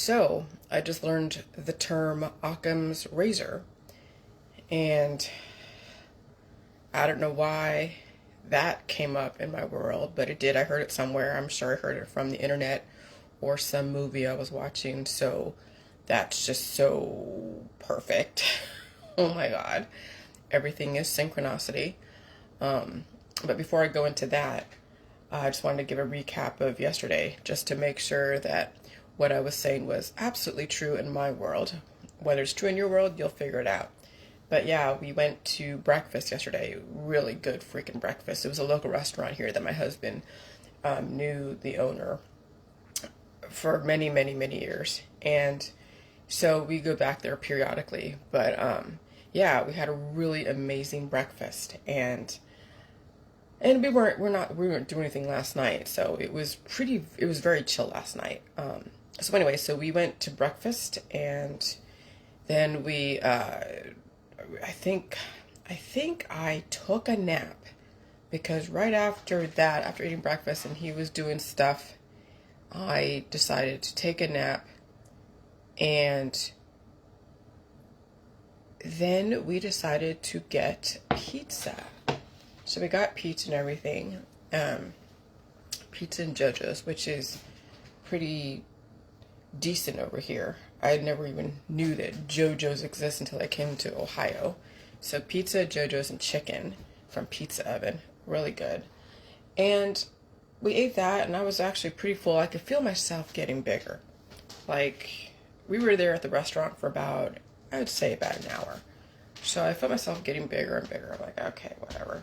So, I just learned the term Occam's razor, and I don't know why that came up in my world, but it did. I heard it somewhere. I'm sure I heard it from the internet or some movie I was watching, so that's just so perfect. Oh my God. Everything is synchronicity. But before I go into that, I just wanted to give a recap of yesterday just to make sure that what I was saying was absolutely true in my world. Whether it's true in your world, you'll figure it out. But yeah, we went to breakfast yesterday. Really good freaking breakfast. It was a local restaurant here that my husband knew the owner for many, many, many years. And so we go back there periodically. But yeah, we had a really amazing breakfast. And we weren't doing anything last night, so it was very chill last night. So anyway, so we went to breakfast, and then I think I took a nap, because right after that, after eating breakfast and he was doing stuff, I decided to take a nap, and then we decided to get pizza. So we got pizza and everything, pizza and JoJo's, which is pretty decent over here. I never even knew that JoJo's exists until I came to Ohio. So pizza, JoJo's, and chicken from Pizza Oven, really good. And we ate that, and I was actually pretty full. I could feel myself getting bigger. Like, we were there at the restaurant for about, I would say about an hour. So I felt myself getting bigger and bigger. I'm like, okay, whatever.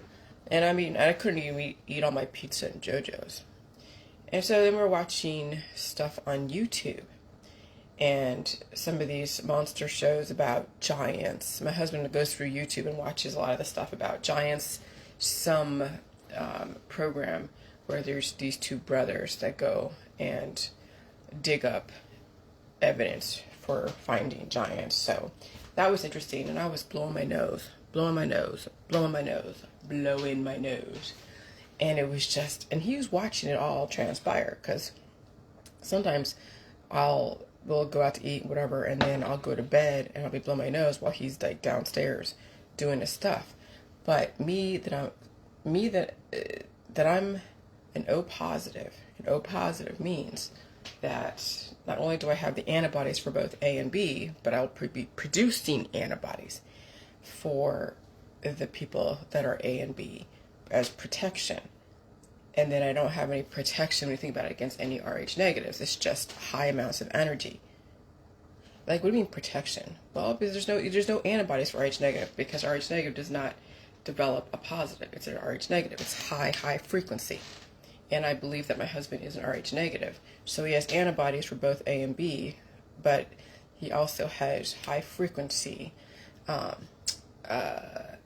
And I mean, I couldn't even eat all my pizza and JoJo's. And so then we're watching stuff on YouTube. And some of these monster shows about giants. My husband goes through YouTube and watches a lot of the stuff about giants. Some program where there's these two brothers that go and dig up evidence for finding giants. So that was interesting. And I was blowing my nose. And it was just, and he was watching it all transpire, because sometimes we'll go out to eat, whatever, and then I'll go to bed and I'll be blowing my nose while he's like downstairs doing his stuff. But that I'm an O positive. An O positive means that not only do I have the antibodies for both A and B, but I'll be producing antibodies for the people that are A and B as protection. And then I don't have any protection when you think about it against any Rh negatives. It's just high amounts of energy. Like, what do you mean protection? Well, because there's no antibodies for Rh negative, because Rh negative does not develop a positive. It's an Rh negative. It's high frequency. And I believe that my husband is an Rh negative. So he has antibodies for both A and B, but he also has high frequency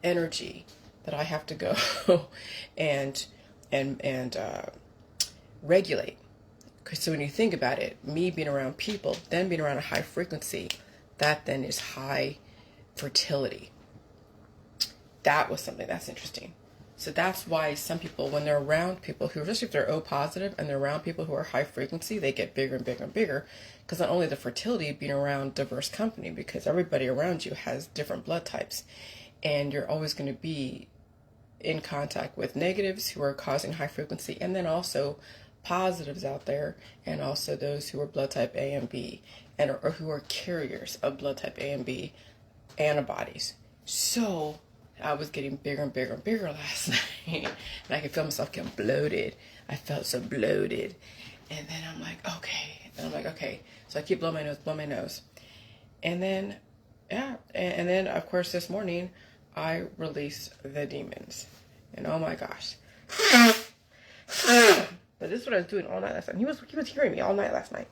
energy that I have to go and regulate. So when you think about it, me being around people, then being around a high frequency, that then is high fertility. That was something that's interesting. So that's why some people, when they're around people who, especially if they're O positive and they're around people who are high frequency, they get bigger and bigger and bigger. Because not only the fertility, being around diverse company, because everybody around you has different blood types. And you're always going to be in contact with negatives who are causing high frequency, and then also positives out there, and also those who are blood type A and B, or who are carriers of blood type A and B antibodies. So I was getting bigger and bigger and bigger last night, and I could feel myself getting bloated. I felt so bloated. And then I'm like, okay. So I keep blowing my nose. And then, yeah. And then, of course, this morning, I release the demons. And oh my gosh. But this is what I was doing all night last night. He was hearing me all night last night.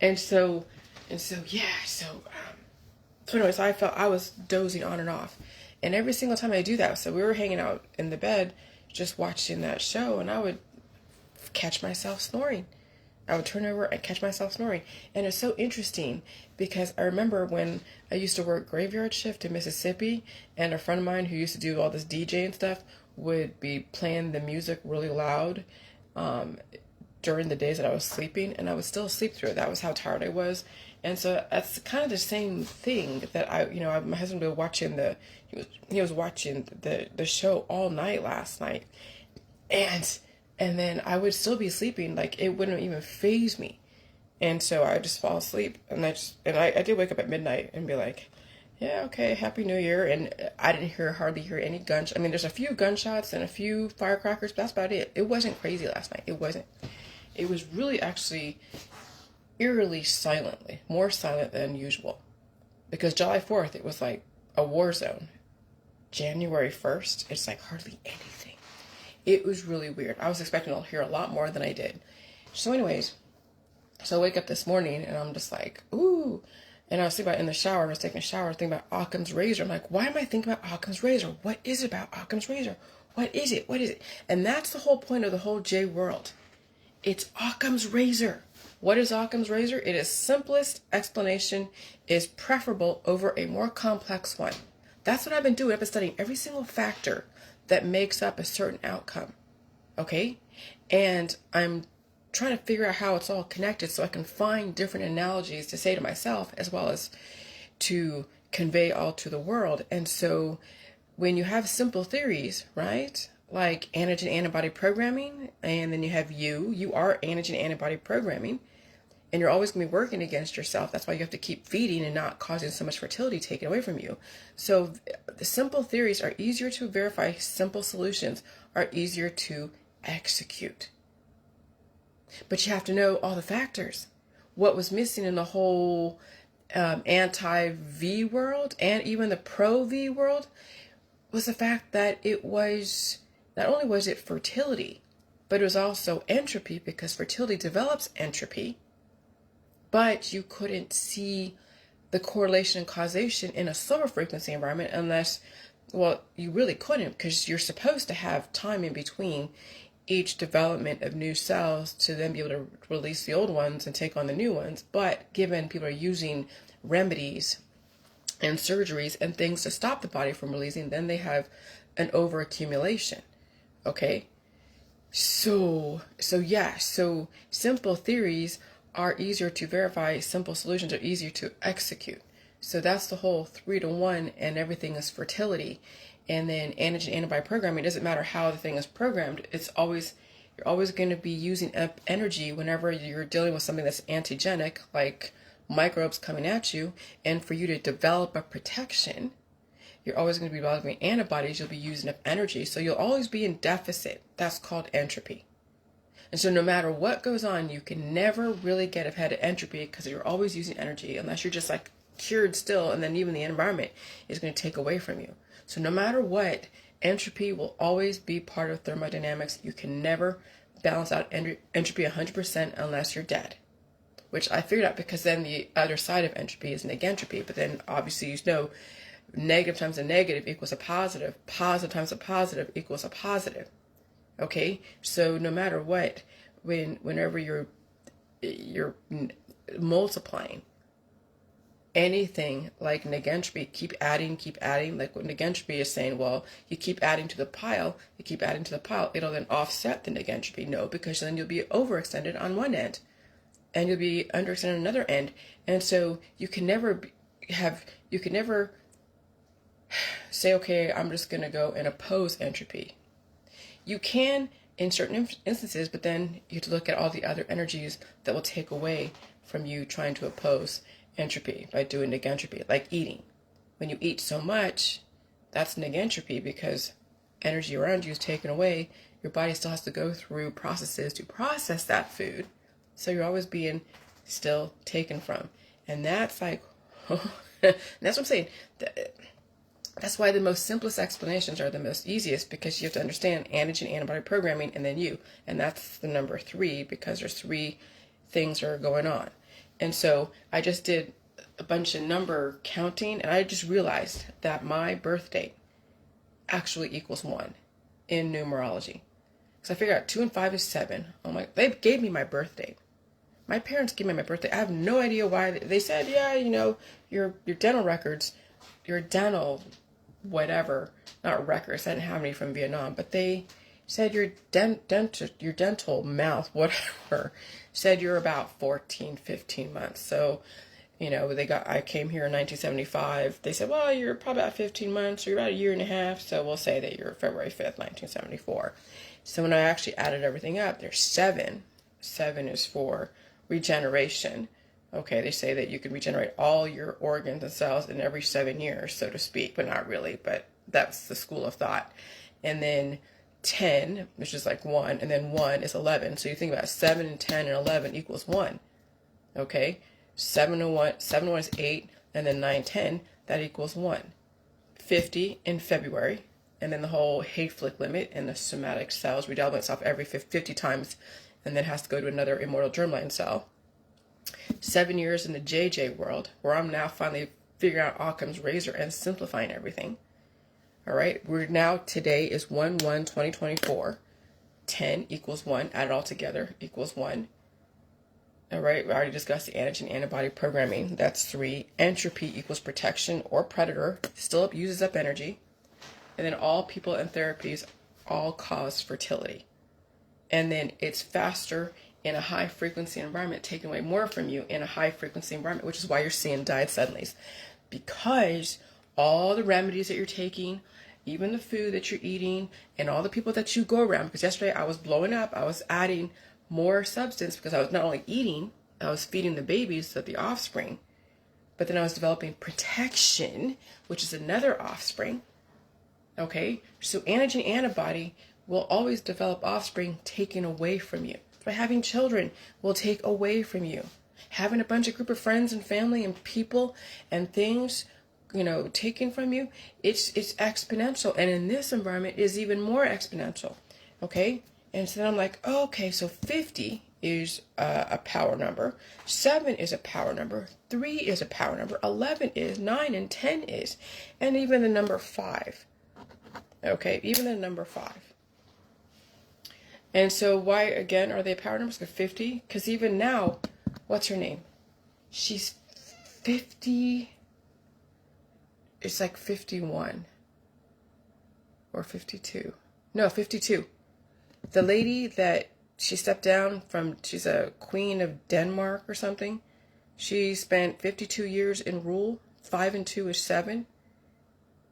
And so anyway, so I was dozing on and off. And every single time I do that, so we were hanging out in the bed just watching that show, and I would catch myself snoring. I would turn over and catch myself snoring. And it's so interesting, because I remember when I used to work graveyard shift in Mississippi, and a friend of mine who used to do all this DJ and stuff would be playing the music really loud during the days that I was sleeping, and I would still sleep through it. That was how tired I was. And so that's kind of the same thing that my husband was watching he was watching the show all night last night. And then I would still be sleeping, like it wouldn't even faze me. And so I would just fall asleep, and I did wake up at midnight and be like, yeah, okay, Happy New Year. And I didn't hardly hear any gunshots. I mean, there's a few gunshots and a few firecrackers, but that's about it. It wasn't crazy last night. It wasn't. It was really actually eerily silently, more silent than usual. Because July 4th, it was like a war zone. January 1st, it's like hardly anything. It was really weird. I was expecting to hear a lot more than I did. So anyways, so I wake up this morning and I'm just like, ooh. And I was thinking about in the shower, I was taking a shower, thinking about Occam's razor. I'm like, why am I thinking about Occam's razor? What is it about Occam's razor? What is it? What is it? And that's the whole point of the whole J world. It's Occam's razor. What is Occam's razor? It is simplest explanation is preferable over a more complex one. That's what I've been doing. I've been studying every single factor that makes up a certain outcome. Okay? And I'm trying to figure out how it's all connected so I can find different analogies to say to myself as well as to convey all to the world. And so when you have simple theories, right, like antigen antibody programming, and then you have you are antigen antibody programming, and you're always going to be working against yourself. That's why you have to keep feeding and not causing so much fertility taken away from you. So the simple theories are easier to verify. Simple solutions are easier to execute. But you have to know all the factors. What was missing in the whole anti-V world and even the pro-V world was the fact that it was, not only was it fertility, but it was also entropy, because fertility develops entropy. But you couldn't see the correlation and causation in a slower frequency environment unless, well, you really couldn't, because you're supposed to have time in between each development of new cells to then be able to release the old ones and take on the new ones. But given people are using remedies and surgeries and things to stop the body from releasing, then they have an overaccumulation. Okay? So simple theories are easier to verify, simple solutions are easier to execute. So that's the whole 3-to-1, and everything is fertility. And then antigen antibody programming, it doesn't matter how the thing is programmed, you're always going to be using up energy whenever you're dealing with something that's antigenic, like microbes coming at you. And for you to develop a protection, you're always going to be developing antibodies, you'll be using up energy. So you'll always be in deficit. That's called entropy. And so no matter what goes on, you can never really get ahead of entropy, because you're always using energy, unless you're just like cured still, and then even the environment is going to take away from you. So no matter what, entropy will always be part of thermodynamics. You can never balance out entropy 100% unless you're dead, which I figured out, because then the other side of entropy is negentropy. But then obviously you know negative times a negative equals a positive. Positive times a positive equals a positive. Okay, so no matter what, whenever you're multiplying anything like negentropy, keep adding. Like what negentropy is saying, well, you keep adding to the pile, it'll then offset the negentropy. No, because then you'll be overextended on one end, and you'll be underextended on another end, and so you can never say, okay, I'm just going to go and oppose entropy. You can in certain instances, but then you have to look at all the other energies that will take away from you trying to oppose entropy by doing negentropy, like eating. When you eat so much, that's negentropy, because energy around you is taken away. Your body still has to go through processes to process that food. So you're always being still taken from. And that's like, that's what I'm saying. That's why the most simplest explanations are the most easiest, because you have to understand antigen antibody programming and then you. And that's the number 3, because there's 3 things that are going on. And so I just did a bunch of number counting, and I just realized that my birth date actually equals 1 in numerology. Because I figured out 2 and 5 is 7. I'm like, they gave me my birth date. My parents gave me my birthday. I have no idea why. They said, yeah, your dental records, your dental whatever, not records, I didn't have any from Vietnam, but they said your your dental mouth, whatever, said you're about 14, 15 months. So, I came here in 1975. They said, well, you're probably about 15 months, or you're about a year and a half. So we'll say that you're February 5th, 1974. So when I actually added everything up, there's 7. 7 is for regeneration. Okay, they say that you can regenerate all your organs and cells in every 7 years, so to speak, but not really, but that's the school of thought. And then 10, which is like 1, and then 1 is 11. So you think about 7 and 10 and 11 equals 1. Okay, 7 and 1 is 8, and then 9, 10, that equals 1. 50 in February, and then the whole Hayflick limit and the somatic cells redevelop itself every 50 times, and then has to go to another immortal germline cell. 7 years in the JJ world, where I'm now finally figuring out Occam's razor and simplifying everything. All right, today is 1/1/2024. 10 equals 1, add it all together equals 1. All right, we already discussed the antigen antibody programming. That's 3. Entropy equals protection or predator, still uses up energy. And then all people and therapies all cause fertility. And then it's faster in a high frequency environment, taking away more from you in a high frequency environment, which is why you're seeing diet suddenlies. Because all the remedies that you're taking, even the food that you're eating, and all the people that you go around, because yesterday I was blowing up, I was adding more substance because I was not only eating, I was feeding the babies, the offspring, but then I was developing protection, which is another offspring. Okay, so antigen antibody will always develop offspring taken away from you. By having children will take away from you. Having a bunch of group of friends and family and people and things, taken from you, it's exponential. And in this environment is even more exponential. Okay? And so then I'm like, oh, okay, so 50 is a power number. 7 is a power number. 3 is a power number. 11 is. 9 and 10 is. And even the number 5. Okay, even the number 5. And so why, again, are they power numbers? 50? Because even now, what's her name? She's 50. It's like 51. Or 52. No, 52. The lady that she stepped down from, she's a queen of Denmark or something. She spent 52 years in rule. 5 and 2 is 7.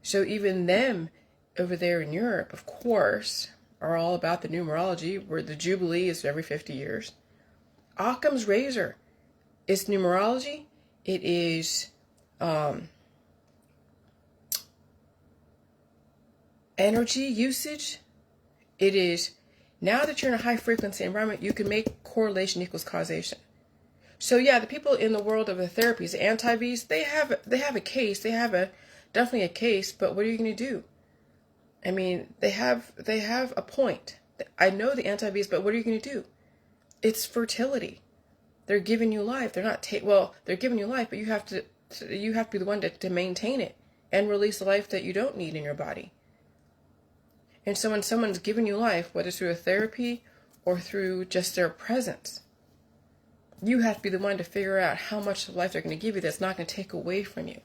So even them over there in Europe, of course, are all about the numerology, where the Jubilee is every 50 years. Occam's razor is numerology. It is energy usage. It is, now that you're in a high frequency environment, you can make correlation equals causation. So yeah, the people in the world of the therapies, the anti-Vs, they have a case. They have definitely a case, but what are you going to do? I mean, they have a point. I know the anti-Vs, but what are you going to do? It's fertility. They're giving you life. They're not they're giving you life, but you have to be the one to maintain it and release the life that you don't need in your body. And so when someone's giving you life, whether through a therapy or through just their presence, you have to be the one to figure out how much life they're going to give you that's not going to take away from you.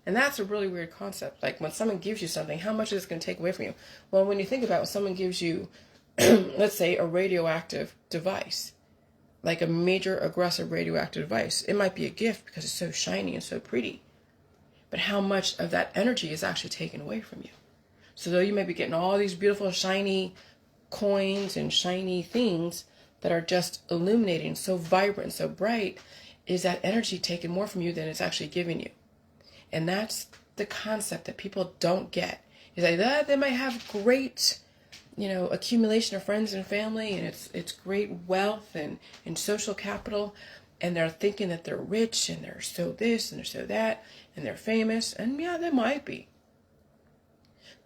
And that's a really weird concept. Like when someone gives you something, how much is it going to take away from you? Well, when you think about when someone gives you, let's say, a radioactive device, like a major aggressive radioactive device, it might be a gift because it's so shiny and so pretty. But how much of that energy is actually taken away from you? So though you may be getting all these beautiful shiny coins and shiny things that are just illuminating, so vibrant, so bright, is that energy taken more from you than it's actually giving you? And that's the concept that people don't get. Is like, they might have great, accumulation of friends and family, and it's great wealth and social capital, and they're thinking that they're rich and they're so this and they're so that and they're famous, and yeah, they might be.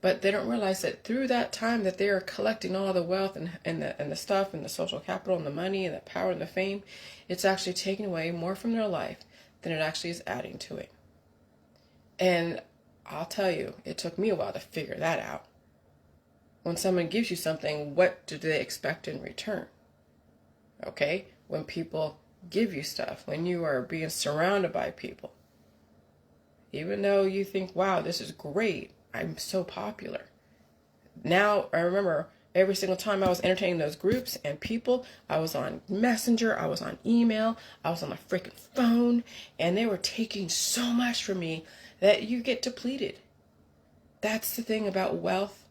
But they don't realize that through that time that they are collecting all the wealth and the stuff and the social capital and the money and the power and the fame, it's actually taking away more from their life than it actually is adding to it. And I'll tell you, it took me a while to figure that out. When someone gives you something, what do they expect in return? Okay? When people give you stuff, when you are being surrounded by people, even though you think, wow, this is great, I'm so popular. Now, I remember Every single time I was entertaining those groups and people, I was on Messenger, I was on email, I was on my freaking phone, and they were taking so much from me that you get depleted. That's the thing about wealth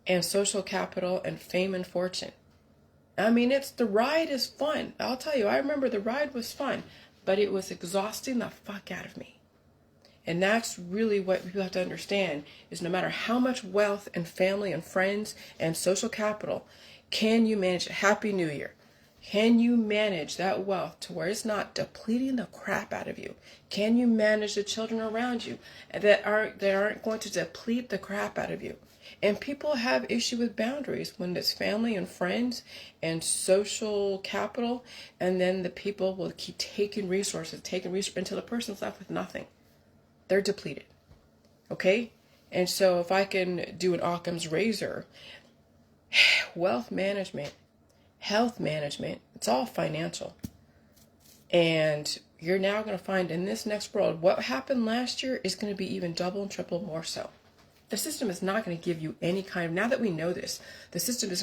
and social capital and fame and fortune. I mean, the ride is fun. I'll tell you, I remember the ride was fun, but it was exhausting the fuck out of me. And that's really what people have to understand, is no matter how much wealth and family and friends and social capital, can you manage a Happy New Year? Can you manage that wealth to where it's not depleting the crap out of you? Can you manage the children around you that aren't going to deplete the crap out of you? And people have issue with boundaries when it's family and friends and social capital, and then the people will keep taking resources until the person's left with nothing. They're depleted. Okay? And so if I can do an Occam's razor, wealth management, health management, it's all financial. And you're now going to find in this next world, what happened last year is going to be even double and triple more so. The system is not going to give you any kind of, now that we know this, the system is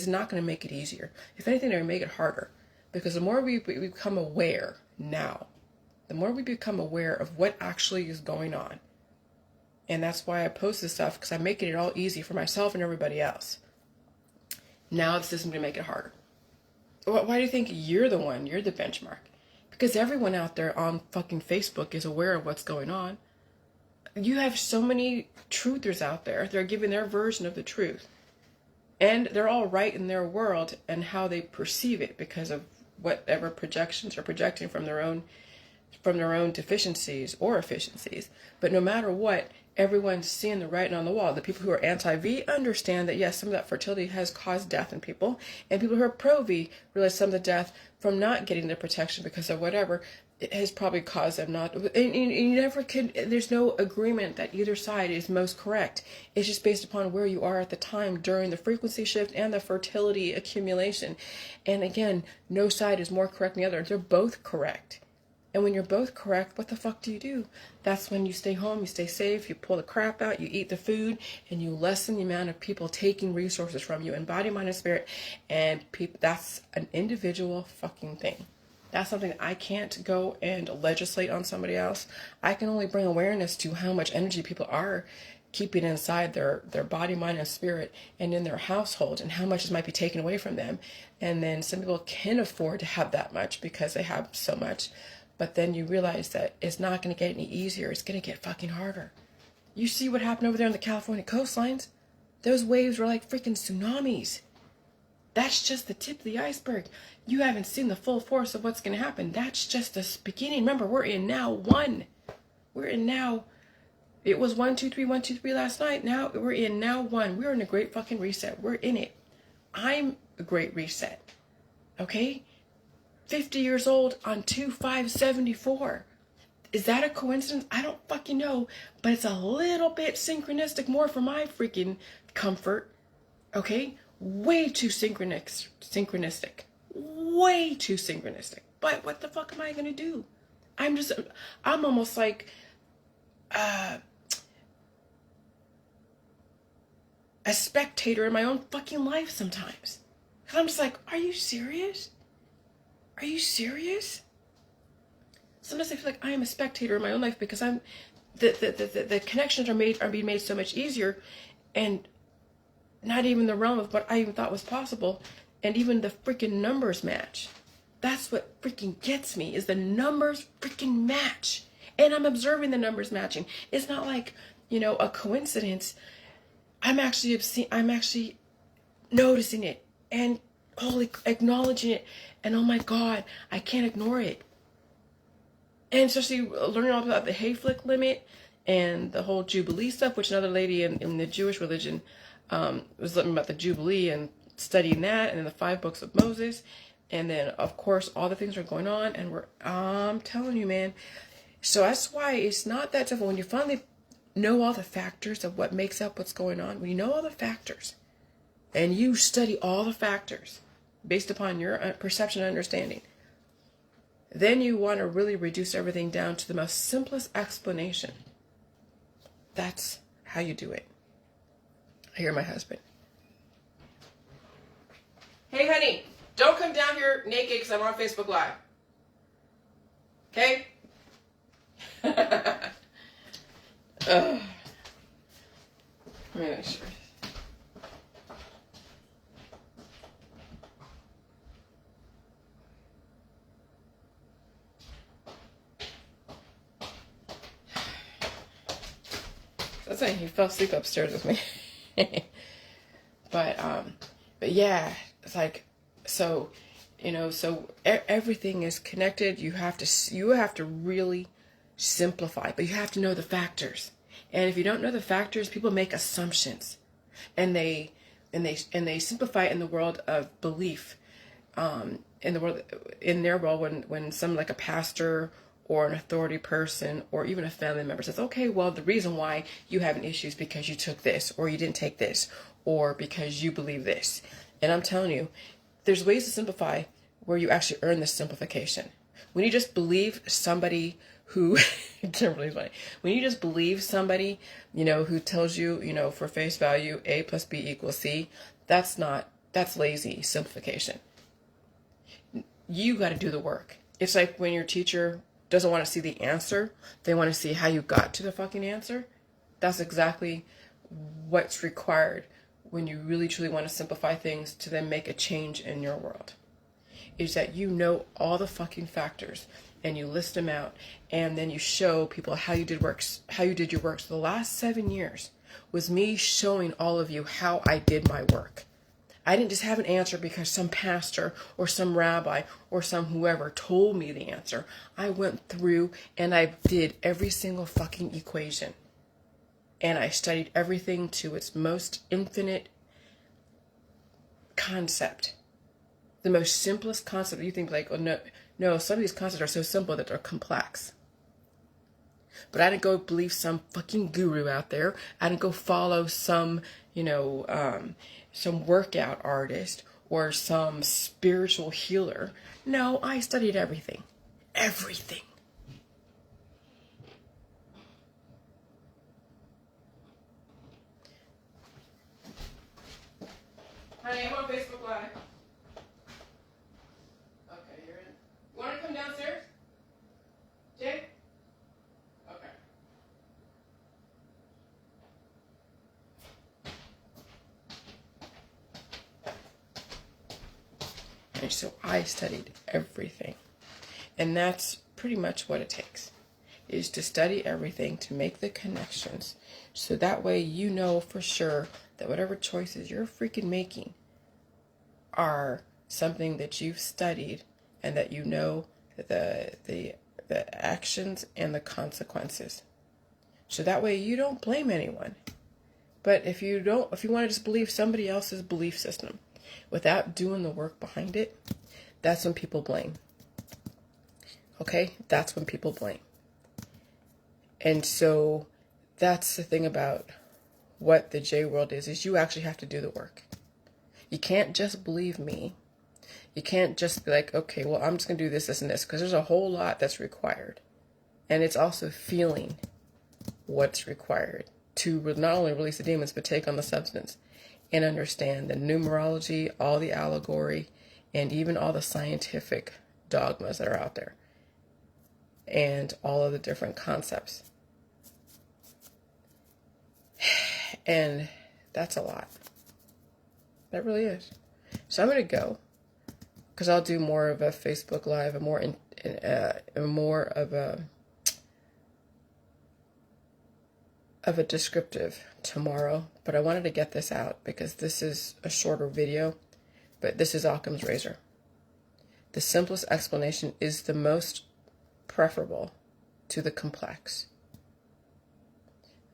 not going to make it easier. If anything, they're going to make it harder. Because the more we become aware now, the more we become aware of what actually is going on. And that's why I post this stuff, because I'm making it all easy for myself and everybody else. Now the system's going to make it harder. Why do you think you're the benchmark? Because everyone out there on fucking Facebook is aware of what's going on. You have so many truthers out there. They're giving their version of the truth. And they're all right in their world and how they perceive it because of whatever projections are projecting from their own deficiencies or efficiencies. But no matter what, everyone's seeing the writing on the wall. The people who are anti-V understand that, yes, some of that fertility has caused death in people. And people who are pro-V realize some of the death from not getting the protection because of whatever, it has probably caused them not. And you never can, there's no agreement that either side is most correct. It's just based upon where you are at the time during the frequency shift and the fertility accumulation. And again, no side is more correct than the other. They're both correct. And when you're both correct, what the fuck do? That's when you stay home, you stay safe, you pull the crap out, you eat the food, and you lessen the amount of people taking resources from you in body, mind, and spirit. And people, that's an individual fucking thing. That's something I can't go and legislate on somebody else. I can only bring awareness to how much energy people are keeping inside their body, mind, and spirit and in their household, and how much might be taken away from them. And then some people can afford to have that much because they have so much. But then you realize that it's not going to get any easier. It's going to get fucking harder. You see what happened over there on the California coastlines? Those waves were like freaking tsunamis. That's just the tip of the iceberg. You haven't seen the full force of what's going to happen. That's just the beginning. Remember, we're in now 1. We're in now. It was 1, 2, 3, 1, 2, 3 last night. Now we're in now 1. We're in a great fucking reset. We're in it. I'm a great reset. Okay? 50 years old on 2/5/74. Is that a coincidence? I don't fucking know, but it's a little bit synchronistic more for my freaking comfort. Okay? Way too synchronistic. Way too synchronistic. But what the fuck am I gonna do? I'm almost like a spectator in my own fucking life sometimes. I'm just like, are you serious? Are you serious? Sometimes I feel like I am a spectator in my own life because the connections are being made so much easier, and not even the realm of what I even thought was possible, and even the freaking numbers match. That's what freaking gets me, is the numbers freaking match. And I'm observing the numbers matching. It's not like, a coincidence. I'm actually noticing it and acknowledging it. And oh my God, I can't ignore it. And especially learning all about the Hayflick limit and the whole Jubilee stuff, which another lady in the Jewish religion was learning about the Jubilee and studying that, and then the 5 books of Moses. And then, of course, all the things are going on, and I'm telling you, man. So that's why it's not that difficult. When you finally know all the factors of what makes up what's going on, when you know all the factors, and you study all the factors based upon your perception and understanding, then you want to really reduce everything down to the most simplest explanation. That's how you do it. I hear my husband. Hey, honey, don't come down here naked because I'm on Facebook Live. Okay? Let me make sure. That's why he fell asleep upstairs with me. But yeah, it's like, so, so everything is connected. You have to really simplify, but you have to know the factors. And if you don't know the factors, people make assumptions, and they simplify it in the world of belief. In their world, when some, like a pastor or an authority person or even a family member says, okay, well, the reason why you have an issue is because you took this, or you didn't take this, or because you believe this. And I'm telling you, there's ways to simplify where you actually earn this simplification. When you just believe somebody who, Kimberly's funny. When you just believe somebody, who tells you, for face value, A plus B equals C, that's lazy simplification. You got to do the work. It's like when your teacher doesn't want to see the answer, they want to see how you got to the fucking answer. That's exactly what's required when you really truly want to simplify things to then make a change in your world. Is that you know all the fucking factors and you list them out, and then you show people how you did your work. So the last 7 years was me showing all of you how I did my work. I didn't just have an answer because some pastor or some rabbi or some whoever told me the answer. I went through and I did every single fucking equation. And I studied everything to its most infinite concept. The most simplest concept. You think like, oh no, some of these concepts are so simple that they're complex. But I didn't go believe some fucking guru out there. I didn't go follow some, some workout artist or some spiritual healer. No, I studied everything. Everything. Honey, I'm on Facebook Live. Okay, you're in. You want to come downstairs? Jay? Okay. And so I studied everything. And that's pretty much what it takes, is to study everything, to make the connections. So that way you know for sure that whatever choices you're freaking making are something that you've studied, and that you know the actions and the consequences. So that way you don't blame anyone. But if you want to just believe somebody else's belief system without doing the work behind it, that's when people blame. Okay? That's when people blame. And so that's the thing about what the J world is you actually have to do the work. You can't just believe me. You can't just be like, okay, well, I'm just going to do this, this, and this, because there's a whole lot that's required. And it's also feeling what's required to not only release the demons, but take on the substance and understand the numerology, all the allegory, and even all the scientific dogmas that are out there, and all of the different concepts. And that's a lot. That really is. So I'm going to go, because I'll do more of a Facebook Live, more of a descriptive tomorrow. But I wanted to get this out because this is a shorter video, but this is Occam's razor. The simplest explanation is the most preferable to the complex.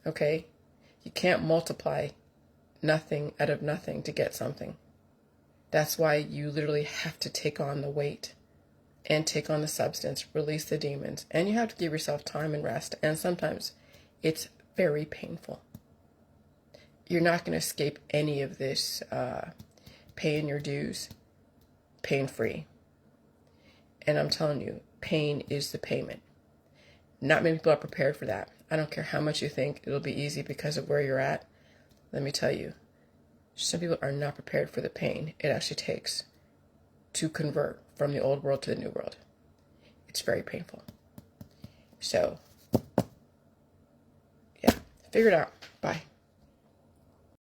Okay? You can't multiply nothing out of nothing to get something. That's why you literally have to take on the weight and take on the substance, release the demons, and you have to give yourself time and rest. And sometimes it's very painful. You're not going to escape any of this paying your dues pain-free. And I'm telling you, pain is the payment. Not many people are prepared for that. I don't care how much you think it'll be easy because of where you're at. Let me tell you, Some people are not prepared for the pain it actually takes to convert from the old world to the new world. It's very painful. So, yeah, figure it out. Bye.